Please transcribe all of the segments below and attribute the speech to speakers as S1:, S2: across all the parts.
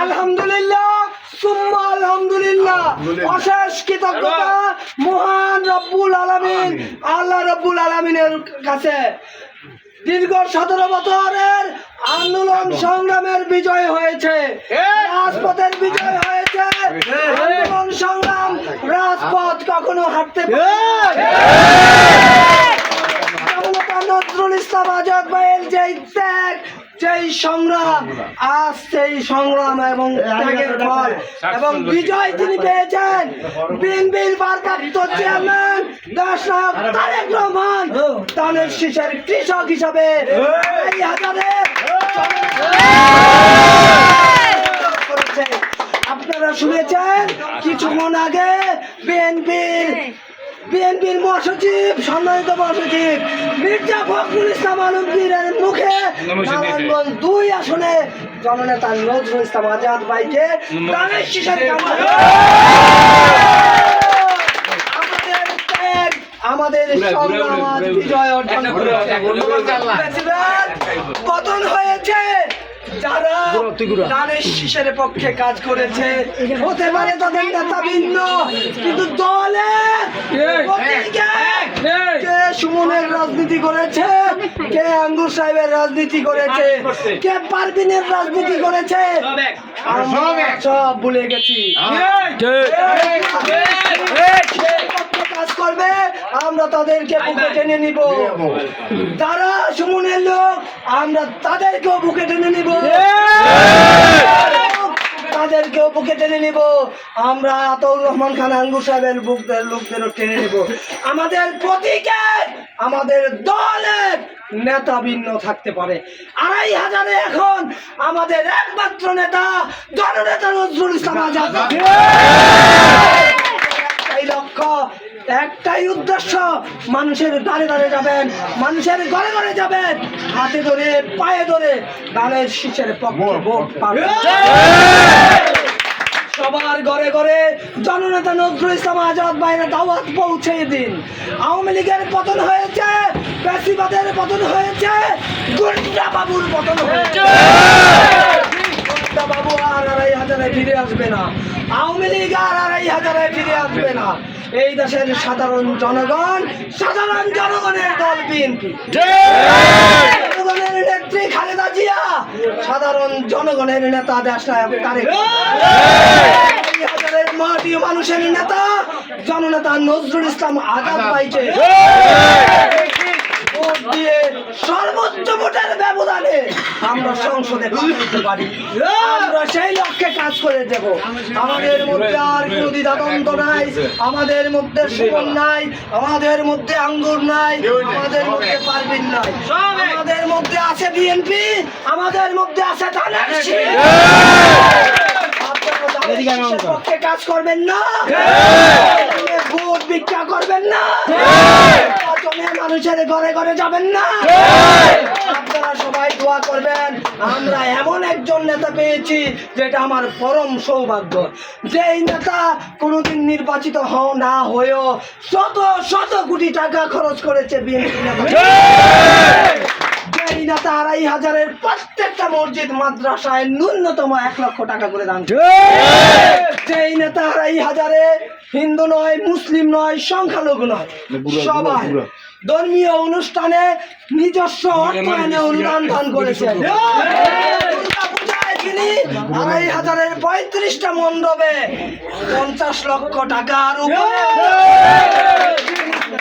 S1: আলহামদুলিল্লাহ সুম্মা আলহামদুলিল্লাহ, অশেষ কৃতজ্ঞতা মহান রব্বুল আলামিন আল্লাহ রব্বুল আলামিনের কাছে। দীর্ঘ 17 বছরের আন্দোলন সংগ্রামের বিজয় হয়েছে, রাজপথের বিজয় হয়েছে। আন্দোলন সংগ্রাম রাজপথ কখনো হাঁটতে পারে নজরুল ইসলাম আজাদ ভাইয়ের যেই ত্যাগ, যেই সংগ্রাম, আজ সেই সংগ্রাম এবং ত্যাগের ফল এবং বিজয় তিনি পেয়েছেন। বিএনপির ভারপ্রাপ্ত চেয়ারম্যান দেশনায়ক তারেক রহমান ধানের শীষের কৃষক হিসাবে এই হাজারে আপনারা শুনেছেন কিছুক্ষণ আগে বিএনপির মহাসচিব, সম্মানিত মহাসচিব মির্জা ফখরুল ইসলাম আলমগীরের মুখে নারায়ণগঞ্জ 2 আসনে জননেতা নজরুল ইসলাম আজাদ ভাইকে ধানের শীষের আমাদের সংগ্রাম আজ বিজয় অর্জন করেছে। পতন হয়েছে যারা ধানের শীষের পক্ষে কাজ করেছে, হতে পারে তাদের নেতা ভিন্ন, কিন্তু দলে কে সুমনের রাজনীতি করেছে, কে আঙ্গুর সাহেবের রাজনীতি করেছে, কে পারভিনের রাজনীতি করেছে, সব ভুলে গেছি। কাজ করবে আমরা তাদেরকে বুকে টেনে নিব, যারা সুমনের লোক আমরা তাদেরকেও বুকে টেনে নিব, তাদেরকেও বুকে টেনে নিব। আমরা আতাউর রহমান খান আঙ্গুর সাহেবের লোকদেরও টেনে নিব। আমাদের প্রতীকে আমাদের দলের নেতা ভিন্ন থাকতে পারে, 2500 এখন আমাদের একমাত্র নেতা জননেতা নজরুল ইসলাম আজাদ। লক্ষ্য, একটাই উদ্দেশ্য, মানুষের দ্বারে দ্বারে যাবেন, মানুষের ঘরে ঘরে যাবেন, হাতে ধরে পায়ে ধরে ধানের শীষের পক্ষে ভোট পাবেন। সবার ঘরে ঘরে জননেতা নজরুল ইসলাম আজাদ ভাইয়ের দাওয়াত পৌঁছে দিন। আওয়ামী লীগের পতন হয়েছে, ফ্যাসিবাদের পতন হয়েছে, গুন্ডা বাবুর পতন হয়েছে। বাবু আর 2500 ফিরে আসবে না, আওয়ামী লীগ আর 2500 ফিরে আসবে না। এই দেশের সাধারণ জনগণের দল বিএনপি, জনগণের নেত্রী খালেদা জিয়া, সাধারণ জনগণের নেতা দেশনায়ক তারেক, 2500 মাটি মানুষের নেতা জননেতা নজরুল ইসলাম আজাদ ভাইকে ভোট দিয়ে সর্বোচ্চ ভোটের ব্যবধানে আমরা সংসদে পাঠাতে পারি। আমরা সেই লক্ষ্যে কাজ করে দেব। আমাদের মধ্যে আর কোনো দ্বিধাদ্বন্দ্ব নাই, আমাদের মধ্যে সুমন নাই, আমাদের মধ্যে আঙ্গুর নাই, আমাদের মধ্যে পারভিন নাই, আমাদের মধ্যে আছে বিএনপি, আমাদের মধ্যে আছে ধানের শীষ। পক্ষে কাজ করবেন না, ভোট ভিক্ষা করবেন না, মানুষের ঘরে ঘরে যাবেন না। আপনারা সবাই দোয়া করবেন। আমরা এমন একজন নেতা পেয়েছি যেটা আমার পরম সৌভাগ্য, যেই নেতা কোনোদিন নির্বাচিত না হয়েও শত শত কোটি টাকা খরচ করেছে বিএনপি নেতা। যেই নেতা 2500 প্রত্যেকটা মসজিদ মাদ্রাসায় ন্যূনতম 1 লক্ষ টাকা করে দান। যেই নেতা 2500 হিন্দু নয়, মুসলিম নয়, সংখ্যালঘু নয়, সবাই ধর্মীয় অনুষ্ঠানে নিজস্ব অর্থায়নে অনুদান দান করেছেন। তিনি 2500 35টা মণ্ডপে 50 লক্ষ টাকার উপরে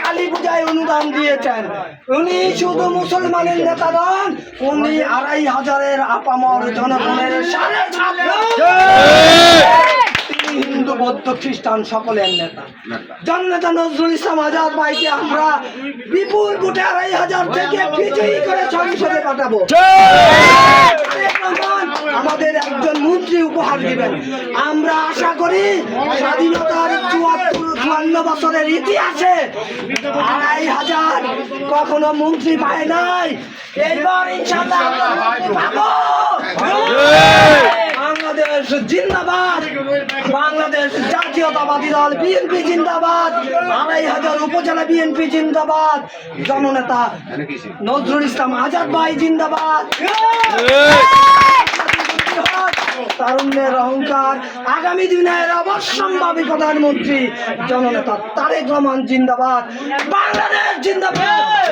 S1: কালী পূজায় অনুদান দিয়েছেন। উনি শুধু মুসলমানের নেতা নন, উনি 2500 আপামর জনগণের হিন্দু বৌদ্ধ খ্রিস্টান সকলের নেতা জননেতা নজরুল ইসলাম আজাদ ভাইকে আমরা বিপুল ভোটে 2500 থেকে বিজয়ী করে সংসদে পাঠাবো। আমাদের একজন মন্ত্রী উপহার দিবেন। আমরা আশা করি স্বাধীনতার 54 বছরের ইতিহাসে 2500 কখনো মন্ত্রী পায় নাই। এইবার ইনশাআল্লাহ আমরা পাবো। বাংলাদেশ জিন্দাবাদ, বাংলাদেশ জাতীয়তাবাদী দল বিএনপি জিন্দাবাদ, 2500 উপজেলা বিএনপি জিন্দাবাদ, জননেতা নজরুল ইসলাম আজাদ ভাই জিন্দাবাদ। তারুণ্যের অহংকার, আগামী দিনের অবশ্যম্ভাবী প্রধানমন্ত্রী জননেতা তারেক রহমান জিন্দাবাদ, বাংলাদেশ জিন্দাবাদ।